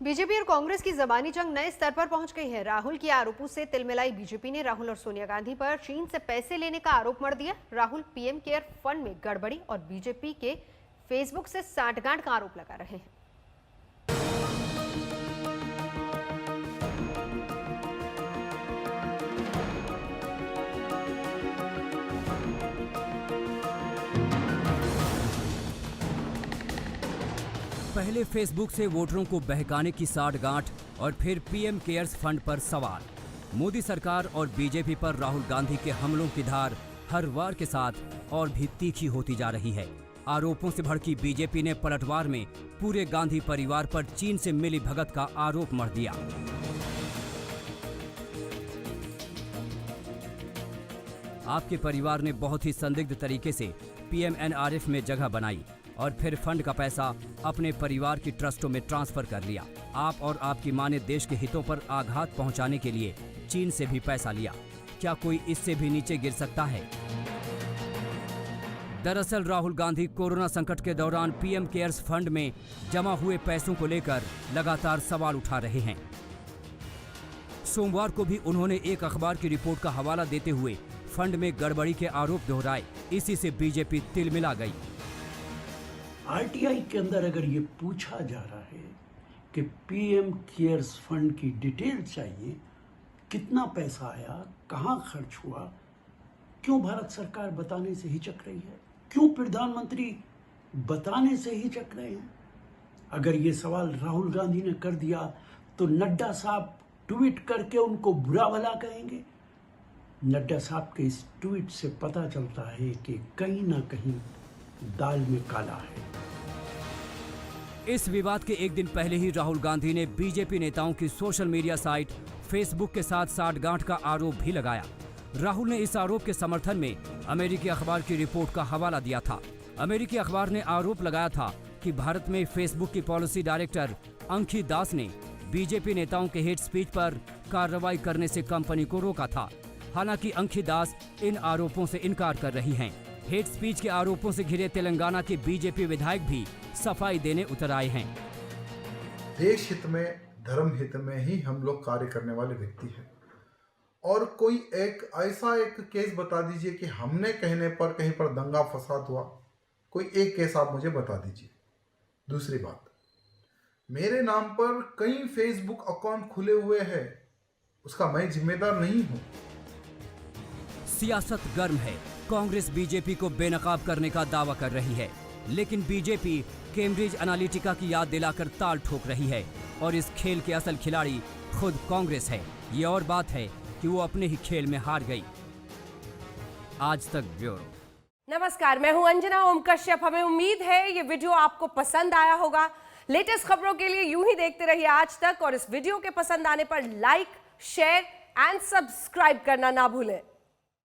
BJP और कांग्रेस की जबानी जंग नए स्तर पर पहुंच गई है। राहुल के आरोपों से तिलमिलाई बीजेपी ने राहुल और सोनिया गांधी पर चीन से पैसे लेने का आरोप मढ़ दिया। राहुल पीएम केयर फंड में गड़बड़ी और बीजेपी के फेसबुक से सांठगांठ का आरोप लगा रहे हैं। पहले फेसबुक से वोटरों को बहकाने की साठगांठ और फिर पीएम केयर्स फंड पर सवाल। मोदी सरकार और बीजेपी पर राहुल गांधी के हमलों की धार हर वार के साथ और भी तीखी होती जा रही है। आरोपों से भड़की बीजेपी ने पलटवार में पूरे गांधी परिवार पर चीन से मिली भगत का आरोप मढ़ दिया। आपके परिवार ने बहुत ही संदिग्ध तरीके से पीएमएनआरएफ में जगह बनाई और फिर फंड का पैसा अपने परिवार की ट्रस्टों में ट्रांसफर कर लिया। आप और आपकी मां ने देश के हितों पर आघात पहुंचाने के लिए चीन से भी पैसा लिया। क्या कोई इससे भी नीचे गिर सकता है? दरअसल राहुल गांधी कोरोना संकट के दौरान पीएम केयर्स फंड में जमा हुए पैसों को लेकर लगातार सवाल उठा रहे हैं। सोमवार को भी उन्होंने एक अखबार की रिपोर्ट का हवाला देते हुए फंड में गड़बड़ी के आरोप दोहराए। इसी से बीजेपी तिलमिला गई। आरटीआई के अंदर अगर ये पूछा जा रहा है कि पीएम केयर्स फंड की डिटेल चाहिए, कितना पैसा आया, कहां खर्च हुआ, क्यों भारत सरकार बताने से हिचक रही है, क्यों प्रधानमंत्री बताने से हिचक रहे हैं? अगर ये सवाल राहुल गांधी ने कर दिया तो नड्डा साहब ट्वीट करके उनको बुरा भला कहेंगे। नड्डा साहब के इस ट्वीट से पता चलता है कि कहीं ना कहीं दाल में काला है। इस विवाद के एक दिन पहले ही राहुल गांधी ने बीजेपी नेताओं की सोशल मीडिया साइट फेसबुक के साथ साठगांठ का आरोप भी लगाया। राहुल ने इस आरोप के समर्थन में अमेरिकी अखबार की रिपोर्ट का हवाला दिया था। अमेरिकी अखबार ने आरोप लगाया था कि भारत में फेसबुक की पॉलिसी डायरेक्टर अंकी दास ने बीजेपी नेताओं के हेट स्पीच पर कार्रवाई करने से कंपनी को रोका था। हालांकि अंकी दास इन आरोपों से इनकार कर रही हैं। हेट स्पीच के आरोपों से घिरे तेलंगाना के बीजेपी विधायक भी सफाई देने उतर आए हैं। देश हित में, धर्म हित में ही हम लोग कार्य करने वाले व्यक्ति हैं और कोई एक ऐसा एक केस बता दीजिए कि हमने कहने पर कहीं पर दंगा फसाद हुआ, कोई एक केस आप मुझे बता दीजिए। दूसरी बात, मेरे नाम पर कई फेसबुक अकाउंट खुले हुए हैं, उसका मैं जिम्मेदार नहीं हूं। सियासत गर्म है। कांग्रेस बीजेपी को बेनकाब करने का दावा कर रही है, लेकिन बीजेपी कैम्ब्रिज एनालिटिका की याद दिलाकर ताल ठोक रही है और इस खेल के असल खिलाड़ी खुद कांग्रेस है। ये और बात है कि वो अपने ही खेल में हार गई। आज तक ब्यूरो। नमस्कार, मैं हूं अंजना ओम कश्यप। हमें उम्मीद है ये वीडियो आपको पसंद आया होगा। लेटेस्ट खबरों के लिए यूं ही देखते रहिए आज तक और इस वीडियो के पसंद आने पर लाइक, शेयर एंड सब्सक्राइब करना ना भूलें।